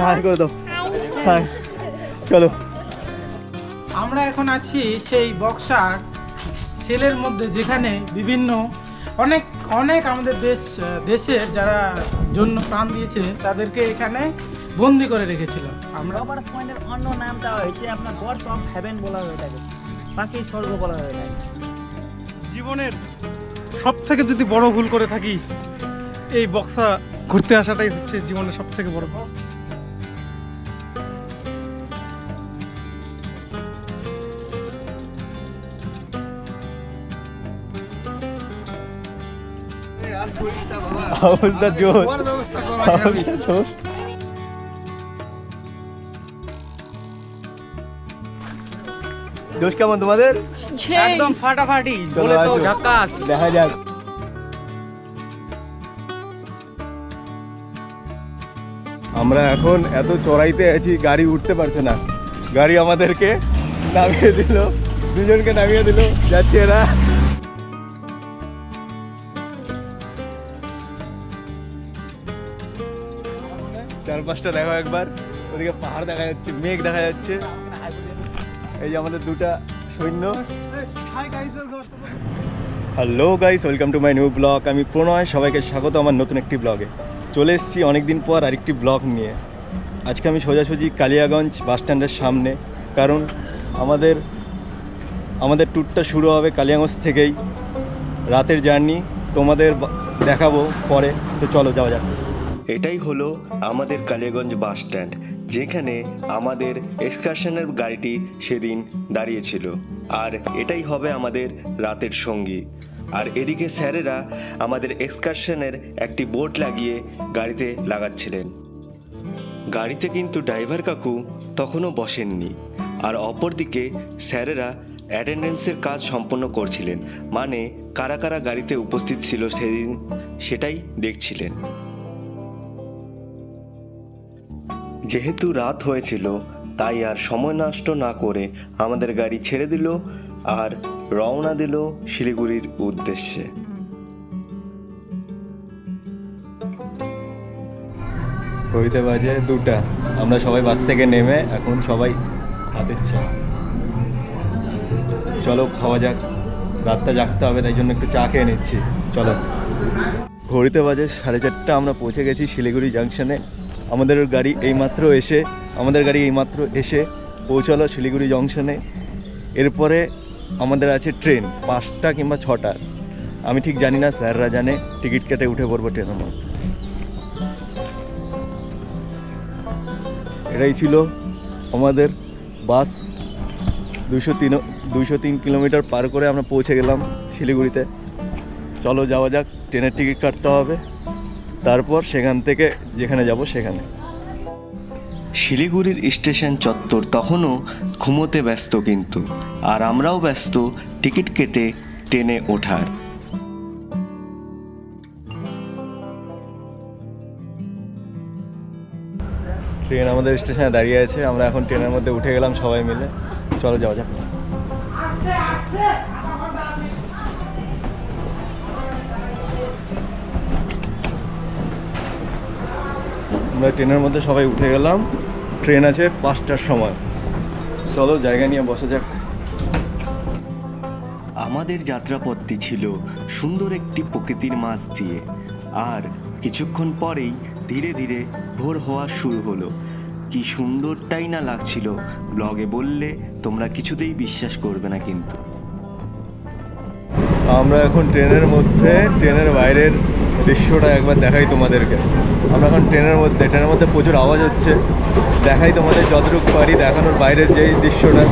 High করে দাও, high. চলো, আমরা এখন আছি সেই বক্সার সেলের মধ্যে, যেখানে বিভিন্ন অনেক অনেক আমাদের দেশের যারা জন্য প্রাণ দিয়েছে তাদেরকে এখানে বন্দি করে রেখেছিল। আমরা রবার পয়েন্টের অন্য নাম দেওয়া হয়েছে আপনার গডস অফ হেভেন বলা হয়ে থাকে, পাখির স্বর্গ বলা হয়ে থাকে। জীবনের সব থেকে যদি বড় ভুল করে থাকি, এই বক্সা ঘুরতে আসাটাই হচ্ছে জীবনের সব থেকে বড় ভুল। অবস্থা জোর, অবস্থা জোর। জোশ কেমন তোমাদের? একদম ফাটাফাটি, চলো, বলে তো আসো। ঝাকাস। দেখা যাক। আমরা এখন এত চড়াইতে আছি, গাড়ি উঠতে পারছে না। গাড়ি আমাদেরকে নামিয়ে দিল, দুজনকে নামিয়ে দিল, যাচ্ছে এরা। চারপাশটা দেখো একবার, ওদিকে পাহাড় দেখা যাচ্ছে, মেঘ দেখা যাচ্ছে। এই যে আমাদের দুটা সৈন্য। Hello guys, welcome to my new blog. আমি প্রণয়, সবাইকে স্বাগত আমার নতুন একটি ব্লগে। চলে এসেছি অনেকদিন পর আরেকটি ব্লগ নিয়ে। আজকে আমি সোজাসুজি কালিয়াগঞ্জ বাস স্ট্যান্ডের সামনে, কারণ আমাদের ট্যুরটা শুরু হবে কালিয়াগঞ্জ থেকেই। রাতের জার্নি তোমাদের দেখাবো পরে, তো চলো যাওয়া যাক। এটাই হলো আমাদের কালিয়াগঞ্জ বাস স্ট্যান্ড, যেখানে আমাদের এক্সকারশনের গাড়িটি সেদিন দাঁড়িয়েছিল। আর এটাই হবে আমাদের রাতের সঙ্গী। আর এদিকে স্যারেরা আমাদের এক্সকারশনের একটি বোর্ড লাগিয়ে গাড়িতে লাগাচ্ছিলেন। গাড়িতে কিন্তু ড্রাইভার কাকু তখনও বসেননি। আর অপরদিকে স্যারেরা অ্যাটেন্ডেন্সের কাজ সম্পন্ন করছিলেন, মানে কারা কারা গাড়িতে উপস্থিত ছিল সেদিন সেটাই দেখছিলেন। যেহেতু রাত হয়েছিল, তাই আর সময় নষ্ট না করে আমাদের গাড়ি ছেড়ে দিল আর রওনা দিল শিলিগুড়ির উদ্দেশ্যে। ঘড়িতে বাজে 2টা। আমরা সবাই বাস থেকে নেমে এখন সবাই হাতের চা। চলো খাওয়া যাক, রাতটা জাগতে হবে, তাই জন্য একটু চা খেয়ে নিচ্ছি। চলো। ঘড়িতে বাজে 4:30। আমরা পৌঁছে গেছি শিলিগুড়ি জাংশনে। আমাদের গাড়ি এইমাত্র এসে পৌঁছালো শিলিগুড়ি জংশনে। এরপরে আমাদের আছে ট্রেন 5টা কিংবা 6টা, আমি ঠিক জানি না, স্যাররা জানে। টিকিট কেটে উঠে পড়বো ট্রেনের মধ্যে। এটাই ছিল আমাদের বাস। 203 কিলোমিটার পার করে আমরা পৌঁছে গেলাম শিলিগুড়িতে। চলো যাওয়া যাক, ট্রেনের টিকিট কাটতে হবে, তারপর সেখান থেকে যেখানে যাব সেখানে। শিলিগুড়ির স্টেশন চত্বর তখনও ঘুমোতে ব্যস্ত, কিন্তু আর আমরাও ব্যস্ত টিকিট কেটে ট্রেনে ওঠার। ট্রেন আমাদের স্টেশনে দাঁড়িয়ে আছে, আমরা এখন ট্রেনের মধ্যে উঠে গেলাম সবাই মিলে। চলো যাওয়া যাক। আমরা ট্রেনের মধ্যে সবাই উঠে গেলাম। ট্রেন আছে 5টার সময়। চলো জায়গা নিয়ে বসা যাক। আমাদের যাত্রাপথটি ছিল সুন্দর একটি প্রকৃতির মাঝ দিয়ে। আর কিছুক্ষণ পরেই ধীরে ধীরে ভোর হওয়া শুরু হলো। কি সুন্দরটাই না লাগছিল, ব্লগে বললে তোমরা কিছুতেই বিশ্বাস করবে না। কিন্তু আমরা এখন ট্রেনের মধ্যে, ট্রেনের বাইরের দৃশ্যটা একবার দেখাই তোমাদেরকে। আমরা এখন ট্রেনের মধ্যে প্রচুর আওয়াজ হচ্ছে, দেখাই তোমাদের যতটুকু পারি দেখানোর বাইরের যেই দৃশ্যটা।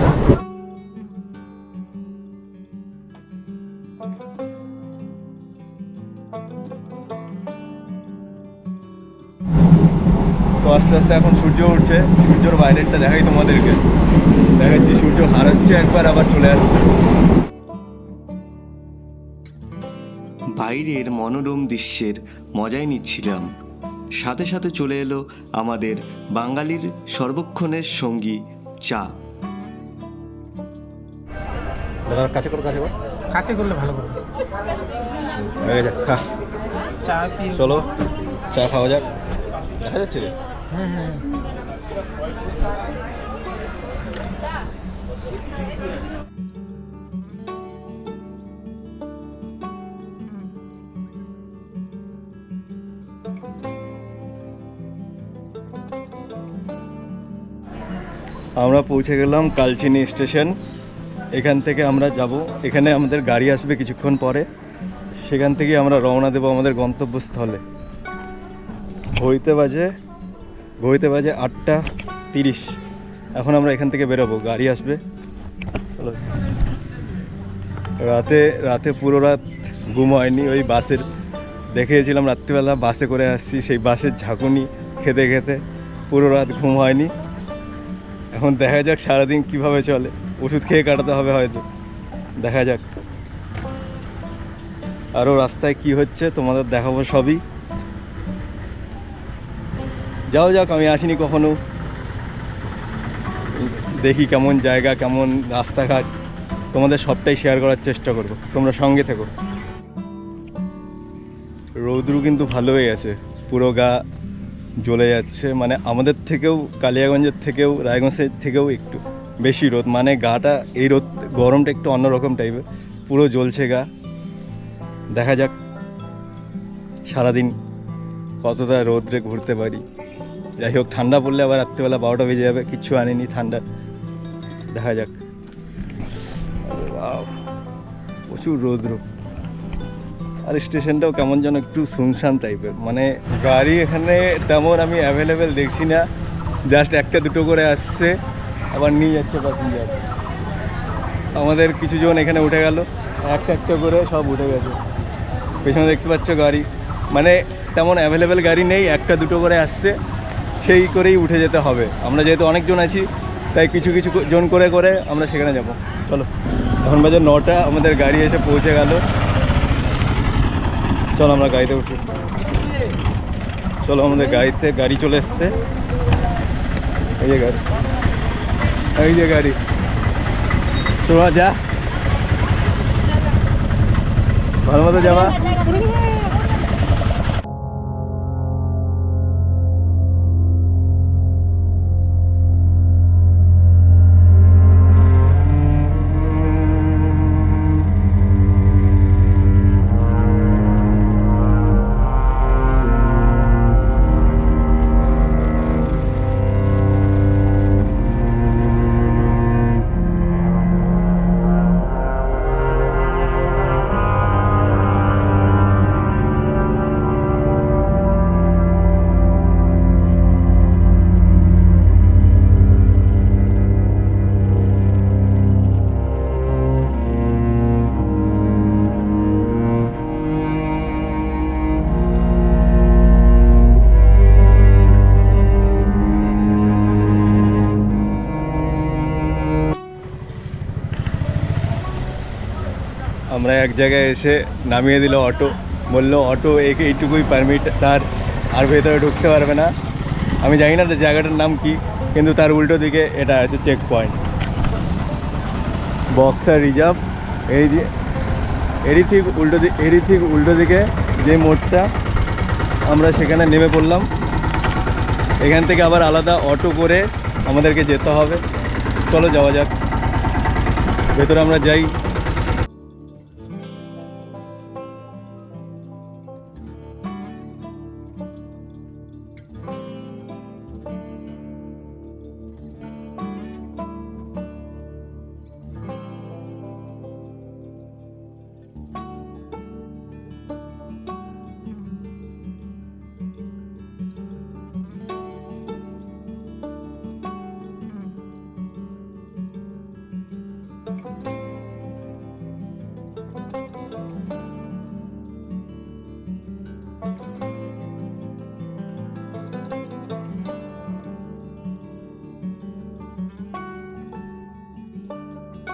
তো আস্তে আস্তে এখন সূর্য উঠছে, সূর্যর বাইরেরটা দেখাই তোমাদেরকে। দেখাচ্ছি, সূর্য হারাচ্ছে একবার, আবার চলে আসছে। বাইরের মনোরম দৃশ্যের মজাই নিচ্ছিলাম। সাথে সাথে চলে এলো আমাদের বাঙালির সর্বক্ষণের সঙ্গী চা। কাছে করলে ভালো করে চা। চা পিয়ে চলো চা খাওয়া যাক। দেখা যাচ্ছে রে। আমরা পৌঁছে গেলাম কালচিনি স্টেশন। এখান থেকে আমরা যাব, এখানে আমাদের গাড়ি আসবে কিছুক্ষণ পরে, সেখান থেকে আমরা রওনা দেব আমাদের গন্তব্যস্থলে। ঘড়িতে বাজে 8:30। এখন আমরা এখান থেকে বেরোবো, গাড়ি আসবে। চলো। রাতে পুরো রাত ঘুম হয়নি, ওই বাসের দেখিয়েছিলাম রাত্রিবেলা বাসে করে আসছি, সেই বাসের ঝাঁকুনি খেতে খেতে পুরো রাত ঘুম হয়নি। এখন দেখা যাক সারাদিন কিভাবে চলে, ওষুধ খেয়ে কাটাতে হবে হয়তো, দেখা যাক। আরও রাস্তায় কি হচ্ছে তোমাদের দেখাবো সবই। যাও যাক, আমি আসিনি কখনো, দেখি কেমন জায়গা, কেমন রাস্তাঘাট, তোমাদের সবটাই শেয়ার করার চেষ্টা করব, তোমরা সঙ্গে থেকো। রৌদ্র কিন্তু ভালোই আছে, পুরো গা জ্বলে যাচ্ছে, মানে আমাদের থেকেও, কালিয়াগঞ্জের থেকেও, রায়গঞ্জের থেকেও একটু বেশি রোদ, মানে গাটা, এই রোদ গরমটা একটু অন্যরকম টাইপের, পুরো জ্বলছে গা। দেখা যাক সারাদিন কতটা রোদ্রে ঘুরতে পারি। যাই হোক, ঠান্ডা পড়লে আবার রাত্রিবেলা 12টা বেজে যাবে, কিচ্ছু আনিনি ঠান্ডা, দেখা যাক। প্রচুর রৌদ্র, আর স্টেশনটাও কেমন যেন একটু শুনশান টাইপের, মানে গাড়ি এখানে তেমন আমি অ্যাভেলেবেল দেখছি না, জাস্ট একটা দুটো করে আসছে, আবার নিয়ে যাচ্ছে প্যাসেঞ্জার। আমাদের কিছু জন এখানে উঠে গেল, একটা একটা করে সব উঠে গেছে। পেছনে দেখতে পাচ্ছ গাড়ি, মানে তেমন অ্যাভেলেবেল গাড়ি নেই, একটা দুটো করে আসছে, সেই করেই উঠে যেতে হবে। আমরা যেহেতু অনেকজন আছি, তাই কিছু কিছু জন করে করে আমরা সেখানে যাব। চলো, এখন বাজে 9টা, আমাদের গাড়ি এসে পৌঁছে গেল। চলো আমরা গাড়িতে উঠি, চলো আমাদের গাড়ি চলে এসছে। এই যে গাড়ি, তোমরা যা ভালো মতো যাবা। আমরা এক জায়গায় এসে নামিয়ে দিল অটো, বললো অটো এইটুকুই পারমিট তার, আর ভেতরে ঢুকতে পারবে না। আমি জানি না জায়গাটার নাম কি, কিন্তু তার উল্টো দিকে এটা আছে চেক পয়েন্ট, বক্সার রিজার্ভ। এই যে এরই ঠিক উল্টো দিকে যে মোড়টা, আমরা সেখানে নেমে পড়লাম। এখান থেকে আবার আলাদা অটো করে আমাদেরকে যেতে হবে। চলো যাওয়া যাক, ভেতরে আমরা যাই।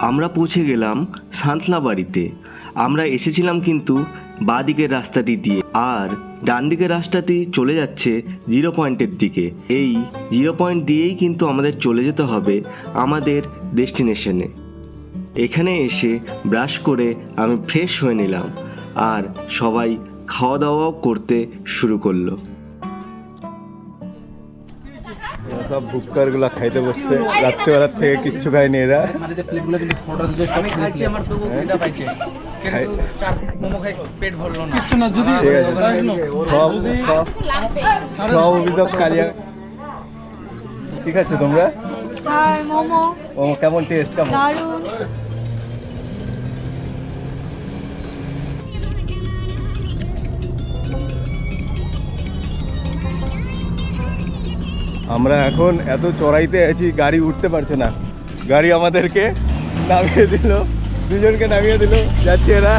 আমরা পৌঁছে গেলাম সাঁতলাবাড়িতে। আমরা এসেছিলাম কিন্তু বাঁ দিকের রাস্তাটি দিয়ে, আর ডান দিকের রাস্তাটি চলে যাচ্ছে 0 পয়েন্টের দিকে। এই 0 পয়েন্ট দিয়েই কিন্তু আমাদের চলে যেতে হবে আমাদের ডেস্টিনেশনে। এখানে এসে ব্রাশ করে আমি ফ্রেশ হয়ে নিলাম, আর সবাই খাওয়া দাওয়াও করতে শুরু করলো। সব বুকারগুলো খাইতে বসছে, রাত্রেবেলার থেকে কিচ্ছু খায়নি এরা। কিচ্ছু না, যদি ঠিক আছে, সব অভিযোগ কালিয়া। ঠিক আছে, তোমরা হাই মোমো ও কেমন টেস্ট কেমন? দারুন। আমরা এখন এত চড়াইতে আছি, গাড়ি উঠতে পারছে না। গাড়ি আমাদেরকে নামিয়ে দিল, দুজনকে নামিয়ে দিল, যাচ্ছে এরা।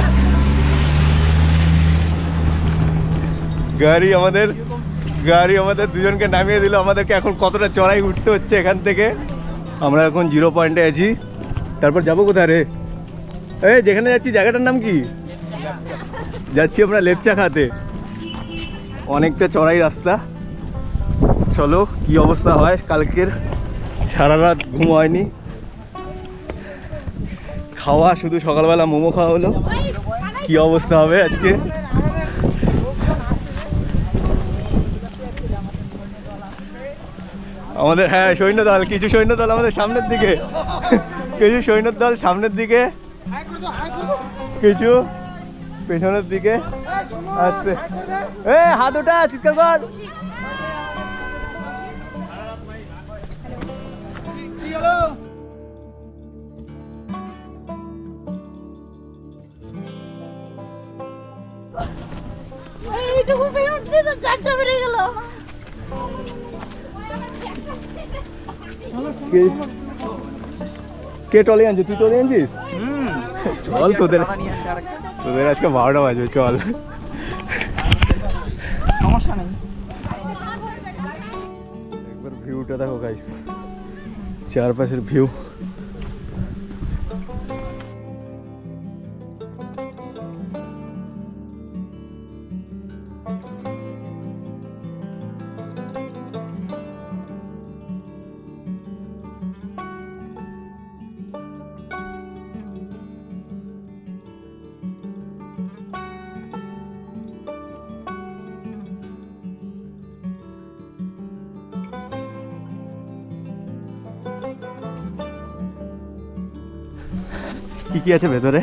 গাড়ি আমাদের দুজনকে নামিয়ে দিল। আমাদেরকে এখন কতটা চড়াই উঠতে হচ্ছে এখান থেকে। আমরা এখন 0 পয়েন্টে আছি। তারপর যাবো কোথায় রে? এই যেখানে যাচ্ছি জায়গাটার নাম কি? যাচ্ছি আমরা লেপচা খাতে। অনেকটা চড়াই রাস্তা। চলো কি অবস্থা হয়। কালকের সারা রাত ঘুম হয়নি, খাওয়া শুধু সকালবেলা মোমো খাওয়া হলো। কি অবস্থা হবে আজকে। আমাদের হ্যাঁ সৈন্যদল, কিছু সৈন্যদল আমাদের সামনের দিকে, কিছু সৈন্যদল সামনের দিকে, কিছু পেছনের দিকে আসছে। এ হাত ওঠা, চিৎকার কর। এইটুকু পেয়ে উঠতে তো 4টা বেড়ে গেল। কে টলি আনছে? তুই টলি আনছিস? চল, তোদের আজকে 12টা বাজবে, চল। সমস্যা নেই। একবার ভিউটা দেখো গাইস, চারপাশের ভিউ। কি কি আছে ভেতরে?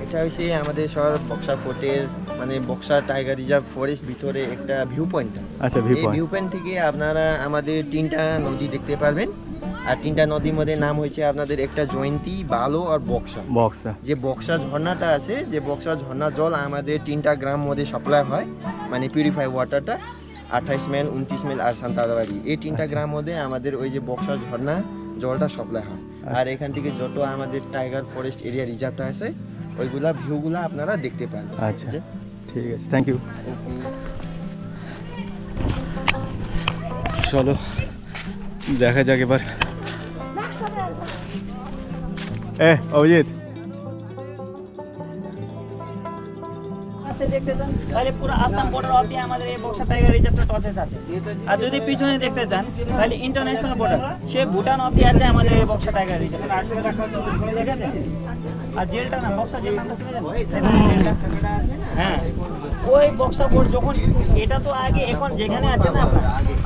এটা হচ্ছে আমাদের শহর বক্সা ফোর্টের মানে বক্সা টাইগার রিজার্ভ ফরেস্ট ভিতরে একটা ভিউ পয়েন্ট। আচ্ছা, ভিউ এই পয়েন্ট। ভিউ পয়েন্ট থেকে আপনারা আমাদের 3টা নদী দেখতে পারবেন। আর 3টা নদীর মধ্যে নাম হয়েছে আপনাদের একটা জয়ন্তী, বালো আর বক্সা। বক্সা। যে বক্সা ঝর্ণাটা আছে, যে বক্সা ঝর্ণা জল আমাদের 3টা গ্রাম মধ্যে সাপ্লাই হয়, মানে পিউরিফাই ওয়াটারটা 28 মাইল, 29 মাইল আর সান্তালবাড়ি। এই 3টা গ্রাম মধ্যে আমাদের ওই যে বক্সা ঝর্ণা জলটা সাপ্লাই হয়। আর এখান থেকে যত আমাদের টাইগার ফরেস্ট এরিয়া রিজার্ভটা আছে ওইগুলা ভিউগুলা আপনারা দেখতে পারেন। আচ্ছা, ঠিক আছে, থ্যাংক ইউ। চলো দেখা যাক এবার। অভিজিৎ, দেখতে চান তাহলে পুরো আসাম বর্ডার অবধি আমাদের এই বক্সা টাইগার রিজার্ভটা টচেস আছে। আর যদি পিছনে দেখতে চান তাহলে ইন্টারন্যাশনাল বর্ডার সে ভুটান অবধি আছে আমাদের এই বক্সা টাইগার রিজার্ভ। আর জেলটা না বক্সা জেল নামটা শুনে যাবেন। হ্যাঁ, ওই বক্সা বোর্ড যখন এটা তো আগে এখন যেখানে আছে না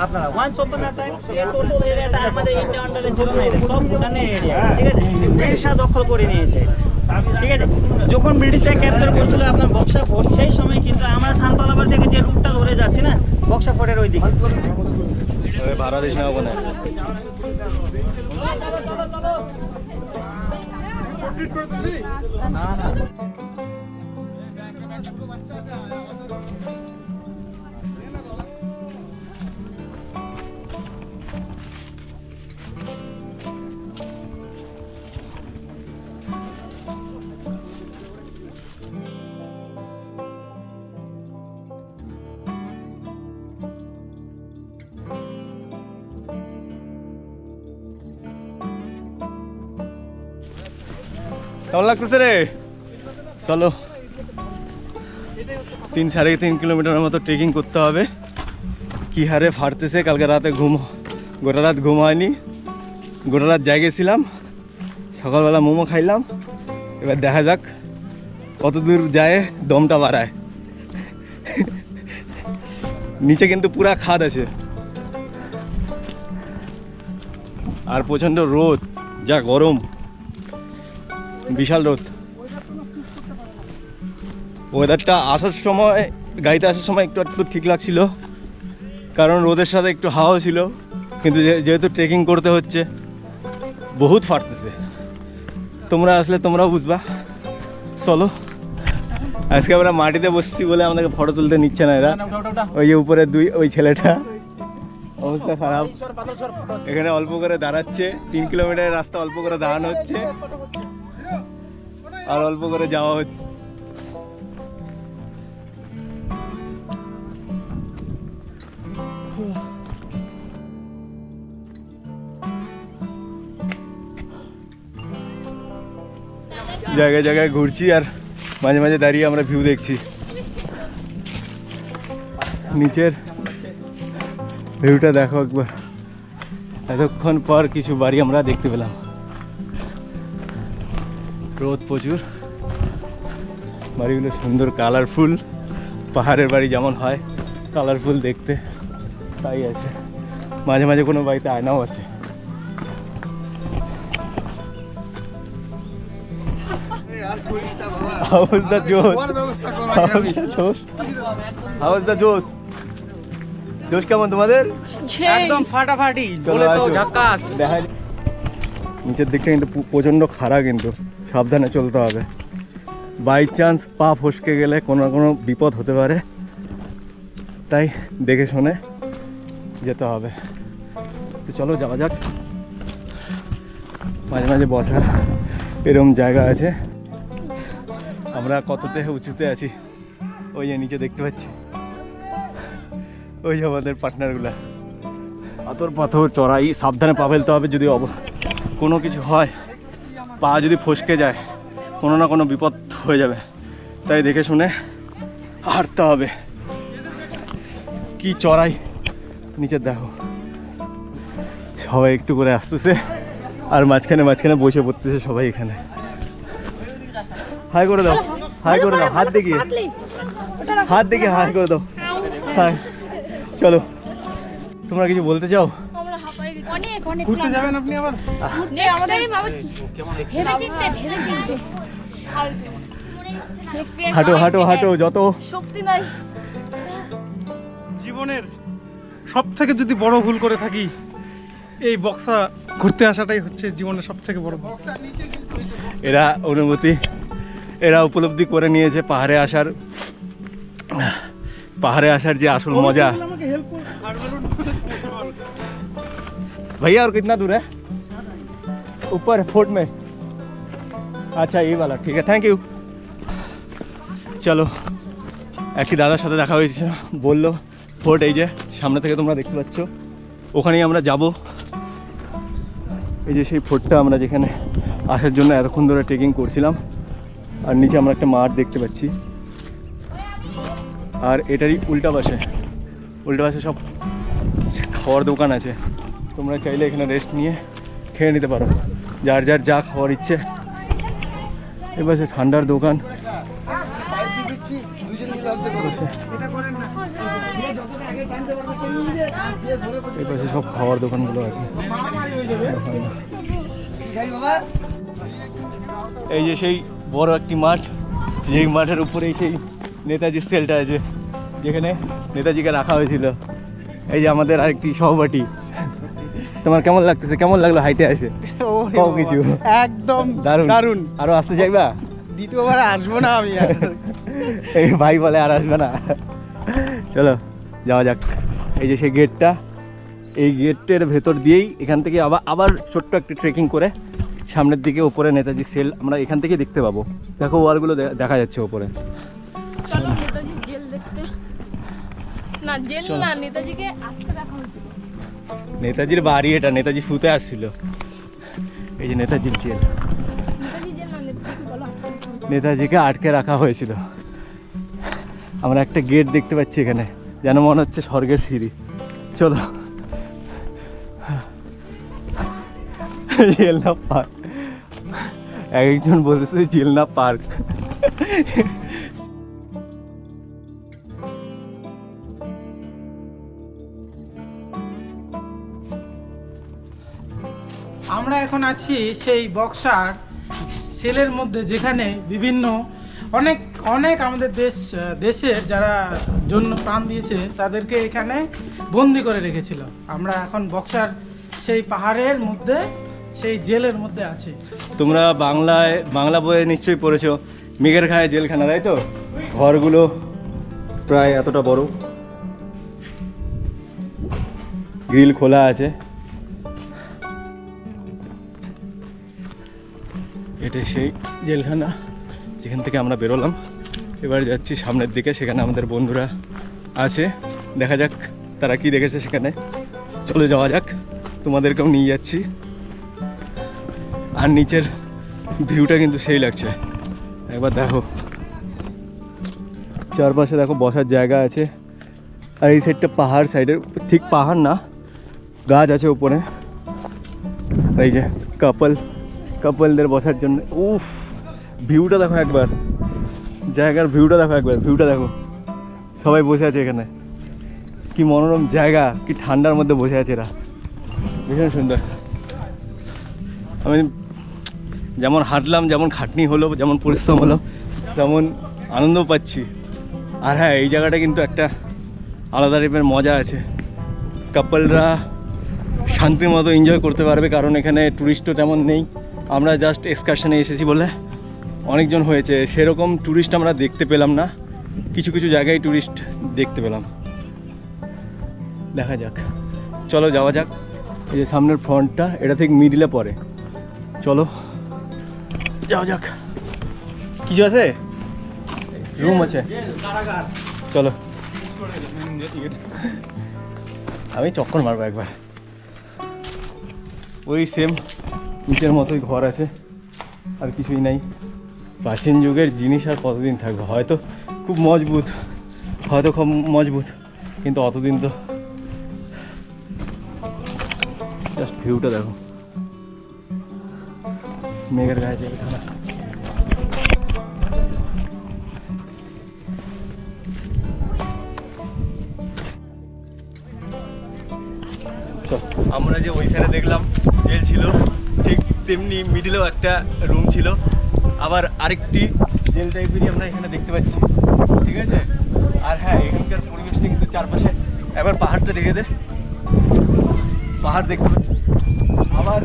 আপনারা ওয়ান্স ওপেন টাইম এই টোটাল এরিয়াটা আমাদের ইন্ডিয়া আন্ডারে ছিল না, এটা সব ভুটানের এরিয়া। ঠিক আছে, ব্রিটিশরা দখল করে নিয়েছে। ঠিক আছে, যখন ব্রিটিশরা ক্যাপচার করছিল আপনার বক্সা ফোর্ট, সেই সময় কিন্তু আমরা সান্তালাবাড়ি থেকে যে রুটটা ধরে যাচ্ছি না বক্সা ফোর্টের ওই দিকে। ভাড়া দিস না ওখানে। কেমন লাগতেছে রে? চলো 3-3.5 কিলোমিটারের মতো ট্রেকিং করতে হবে। কি হারে ফাটতেছে। কালকে রাতে গোটা রাত ঘুম হয়নি, গোটা রাত জাগেছিলাম, সকালবেলা মোমো খাইলাম। এবার দেখা যাক কত দূর যায়, দমটা বাড়ায়। নিচে কিন্তু পুরা খাদ আছে। আর প্রচণ্ড রোদ, যা গরম, বিশাল রোদ। ওয়েদারটা আসার সময়, গাড়িতে আসার সময় একটু একটু ঠিক লাগছিল, কারণ রোদের সাথে একটু হাওয়া ছিল, কিন্তু যেহেতু ট্রেকিং করতে হচ্ছে বহুত ফাটতেছে। তোমরা আসলে তোমরাও বুঝবা। চলো, আজকে আমরা মাটিতে বসছি বলে আমাদেরকে ফটো তুলতে নিচ্ছে না এরা। ওই যে উপরে ওই ছেলেটা, অবস্থা খারাপ। এখানে অল্প করে দাঁড়াচ্ছে, 3 কিলোমিটারের রাস্তা অল্প করে দাঁড়ানো হচ্ছে আর অল্প করে যাওয়া হচ্ছে। জায়গায় জায়গায় ঘুরছি আর মাঝে মাঝে দাঁড়িয়ে আমরা ভিউ দেখছি। নিচের ভিউটা দেখো একবার, এতক্ষণ পর কিছু বাড়ি আমরা দেখতে পেলাম। রোদ প্রচুর, বাড়িগুলো সুন্দর কালারফুল, পাহাড়ের বাড়ি যেমন হয় কালারফুল দেখতে, তাই আছে। মাঝে মাঝে কোনো বাড়িতে আয়নাও আছে। জোশ কেমন তোমাদের? একদম ফাটাফাটি, বলে তো ঝাক্কাস। দেখা নিচের দিকটা কিন্তু প্রচণ্ড খাড়া, কিন্তু সাবধানে চলতে হবে। বাই চান্স পা ফসকে গেলে কোনো না কোনো বিপদ হতে পারে, তাই দেখে শুনে যেতে হবে। তো চলো যাওয়া যাক। মাঝে মাঝে বসার এরকম জায়গা আছে। আমরা কততে উঁচুতে আছি, ওই যে নিচে দেখতে পাচ্ছি, ওই আমাদের পার্টনারগুলা। পাথর পাথর চড়াই, সাবধানে পা ফেলতে হবে, যদি কোনো কিছু হয়, পা যদি ফসকে যায় কোনো না কোনো বিপদ হয়ে যাবে, তাই দেখে শুনে হাঁটতে হবে। কি চড়াই, নিচে দেখো, সবাই একটু করে আসতেছে আর মাঝখানে মাঝখানে বসে পড়তেছে সবাই। এখানে হাই করে দাও, হাই করে দাও, হাত দেখিয়ে, হাত দেখিয়ে হাই করে দাও, হাই। চলো, তোমরা কিছু বলতে চাও? অনেক অনেক ঘুরতে যাবেন আপনি আবার? হাঁটো হাঁটো হাঁটো, যত শক্তি নাই। জীবনের সব থেকে যদি বড় ভুল করে থাকি, এই বক্সা ঘুরতে আসাটাই হচ্ছে জীবনের সব থেকে বড় ভুল। এরা অনুভূতি, এরা উপলব্ধি করে নিয়েছে পাহাড়ে আসার যে আসল মজা। भैया और कितना दूर है? ऊपर फोर्ट में। अच्छा ये वाला, ठीक है, थैंक यू। চলো, একটি দাদার সাথে দেখা হয়েছে, বললো ফোর্ট এই যে সামনে থেকে তোমরা দেখতে পাচ্ছ, ওখানেই আমরা যাব। এই যে সেই ফোর্টটা, আমরা যেখানে আসার জন্য এতক্ষণ ধরে ট্রেকিং করছিলাম। আর নিচে আমরা একটা মাঠ দেখতে পাচ্ছি, আর এটারই উল্টা পাশে সব খাওয়ার দোকান আছে। তোমরা চাইলে এখানে রেস্ট নিয়ে খেয়ে নিতে পারো, যার যার যা খাওয়ার ইচ্ছে। এবার সে ঠান্ডার দোকান, এবার সব খাওয়ার দোকানগুলো আছে। এই যে সেই বড় একটি মাঠ, যেই মাঠের উপরেই সেই নেতাজি সেলটা আছে, যেখানে নেতাজিকে রাখা হয়েছিল। এই যে আমাদের আরেকটি সহপাঠী। তোমার কেমন লাগতেছে, কেমন লাগলো হাইটে আসে? কিছু একদম দারুণ দারুণ। আরো আসতে চাইবা? দ্বিতীয়বার আসবো না আমি আর। এই ভাই বলে আর আসবে না। চলো যাওয়া যাক। এই যে সেই গেটটা, এই গেটের ভেতর দিয়েই এখান থেকে আবার ছোট্ট একটি ট্রেকিং করে সামনের দিকে উপরে নেতাজি সেল আমরা এখান থেকে দেখতে পাবো। দেখো ওয়ালগুলো দেখা যাচ্ছে উপরে। চলো নেতাজি জেল দেখতে। না জেল না, নেতাজিকে আজকে দেখা হয়েছিল। নেতাজির বাড়ি এটা, নেতাজি শুতে আসছিল। এই যে নেতাজির জেল, নেতাজি জেল না, নেতাজি বলো। নেতাজিকে আটকে রাখা হয়েছিল। আমরা একটা গেট দেখতে পাচ্ছি এখানে, যেন মনে হচ্ছে স্বর্গের সিঁড়ি। চলো, জেলনা পার্ক, একজন বলতেছে জেলনা পার্ক। আমরা এখন আছি সেই বক্সার সেলের মধ্যে, যেখানে বিভিন্ন অনেক অনেক আমাদের দেশের যারা জন্য প্রাণ দিয়েছে তাদেরকে এখানে বন্দি করে রেখেছিল। আমরা এখন বক্সার সেই পাহাড়ের মধ্যে, সেই জেলের মধ্যে আছি। তোমরা বাংলা বইয়ে নিশ্চয়ই পড়েছো মেঘের খায় জেলখানা, তাই তো? ঘরগুলো প্রায় এতটা বড়, গ্রিল খোলা আছে। এটা সেই জেলখানা যেখান থেকে আমরা বেরোলাম। এবার যাচ্ছি সামনের দিকে, সেখানে আমাদের বন্ধুরা আছে, দেখা যাক তারা কি দেখেছে সেখানে। চলে যাওয়া যাক, তোমাদেরকেও নিয়ে যাচ্ছি। আর নিচের ভিউটা কিন্তু সেই লাগছে, একবার দেখো। চারপাশে দেখো বসার জায়গা আছে, আর এই সাইডটা পাহাড়, সাইডের ঠিক পাহাড় না, গাছ আছে উপরে। এই যে কাপলদের বসার জন্য। উফ, ভিউটা দেখো একবার, জায়গার ভিউটা দেখো একবার, ভিউটা দেখো। সবাই বসে আছে এখানে, কি মনোরম জায়গা, কি ঠান্ডার মধ্যে বসে আছে এরা, ভীষণ সুন্দর। আমি যেমন হাঁটলাম, যেমন খাটনি হলো, যেমন পরিশ্রম হলো, তেমন আনন্দও পাচ্ছি। আর হ্যাঁ, এই জায়গাটা কিন্তু একটা আলাদা টাইপের মজা আছে। কাপলরা শান্তির মতো এনজয় করতে পারবে, কারণ এখানে ট্যুরিস্টও তেমন নেই। আমরা জাস্ট এক্সকারশনে এসেছি বলে অনেকজন হয়েছে, সেরকম ট্যুরিস্ট আমরা দেখতে পেলাম না। কিছু কিছু জায়গায় ট্যুরিস্ট দেখতে পেলাম। দেখা যাক, চলো যাওয়া যাক। এই যে সামনের ফ্রন্টটা, এটা ঠিক মিডিলে পড়ে। চলো যাওয়া যাক। কিছু আছে, রুম আছে, চলো। আমি চক্কর মারবো একবার। ওই সেম নিচের মতোই ঘর আছে, আর কিছুই নাই। প্রাচীন যুগের জিনিস আর কতদিন থাকবে? হয়তো খুব মজবুত, কিন্তু অতদিন তো। জাস্ট ভিউটা দেখো, মেঘের গায়ে জেলখানা। আমরা যে ওই সাইডে দেখলাম জেল ছিল, ঠিক তেমনি মিডিলেও একটা রুম ছিল, আবার আরেকটি জেল টাইপেরই আমরা এখানে দেখতে পাচ্ছি। ঠিক আছে। আর হ্যাঁ, এখানকার পরিবেশটা কিন্তু চারপাশে, একবার পাহাড়টা দেখে দে, পাহাড় দেখতে পাচ্ছি। আবার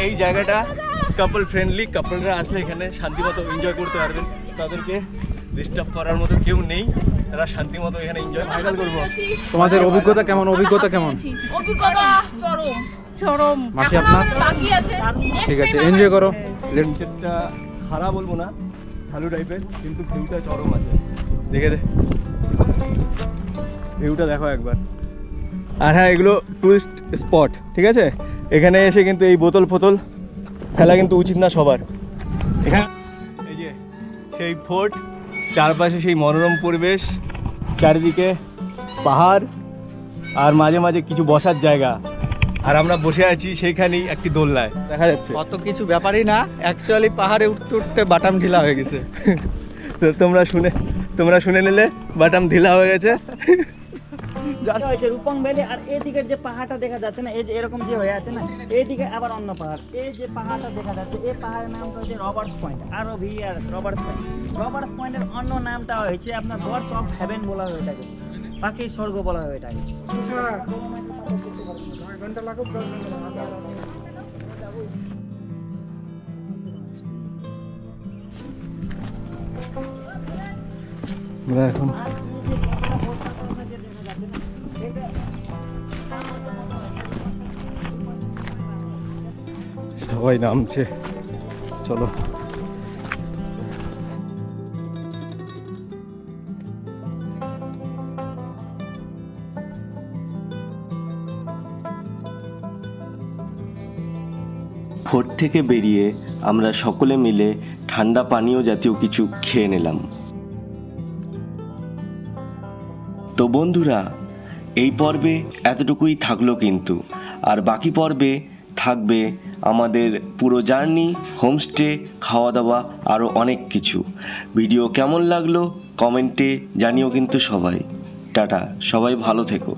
এই জায়গাটা কাপল ফ্রেন্ডলি, কাপলরা আসলে এখানে শান্তিমতো এনজয় করতে পারবেন। তাদেরকে ডিস্টার্ব করার মতো কেউ নেই, তারা শান্তি মতো এখানে এনজয় ফাইনাল করবো। তোমাদের অভিজ্ঞতা কেমন? অভিজ্ঞতা চরম। মাসি এখনো আপনার? আমাদের বাকি আছে। ঠিক আছে, এনজয় করো। নেচারটা খারাপ বলবো না, ভালো টাইপের, কিন্তু ভিউটা চরম আছে। দেখে দে, ভিউটা দেখো একবার। আর হ্যাঁ, এগুলো টুরিস্ট স্পট, ঠিক আছে? এখানে এসে কিন্তু এই বোতল ফেলা কিন্তু উচিত না সবার। এখানে এই যে সেই ফোর্ট, চারপাশে সেই মনোরম পরিবেশ, চারিদিকে পাহাড়, আর মাঝে মাঝে কিছু বসার জায়গা। আর আমরা বসে আছি সেইখানেই একটি দোলনায়, দেখা যাচ্ছে। অত কিছু ব্যাপারই না, অ্যাকচুয়ালি পাহাড়ে উঠতে উঠতে বাটাম ঢিলা হয়ে গেছে। তো তোমরা শুনে নিলে, বাটাম ঢিলা হয়ে গেছে। রূপং ভ্যালি, আর এদিকের যে পাহাড়টা দেখা যাচ্ছে না, এই যে এরকম যে হয়ে আছে না, এইদিকে আবার অন্য পাহাড়। এই যে পাহাড়টা দেখা যাচ্ছে, এই পাহাড়ের নামটা হচ্ছে রবার্টস পয়েন্ট, রবার্টস পয়েন্টের অন্য নামটা হয়েছে আপনার গডস অফ হেভেন বলা হয়ে থাকে, পাখির স্বর্গ বলা হয়ে থাকে। আমরা এখন সবাই নামছে, চলো। ফোর্ট থেকে বেরিয়ে আমরা সকলে মিলে ঠান্ডা পানীয় জাতীয় কিছু খেয়ে নিলাম। তো বন্ধুরা, এই পর্বে এতটুকুই থাকলো কিন্তু, আর বাকি পর্বে থাকবে আমাদের পুরো জার্নি, হোমস্টে, খাওয়া দাওয়া, আরও অনেক কিছু। ভিডিও কেমন লাগলো কমেন্টে জানিও কিন্তু সবাই। টাটা, সবাই ভালো থেকো।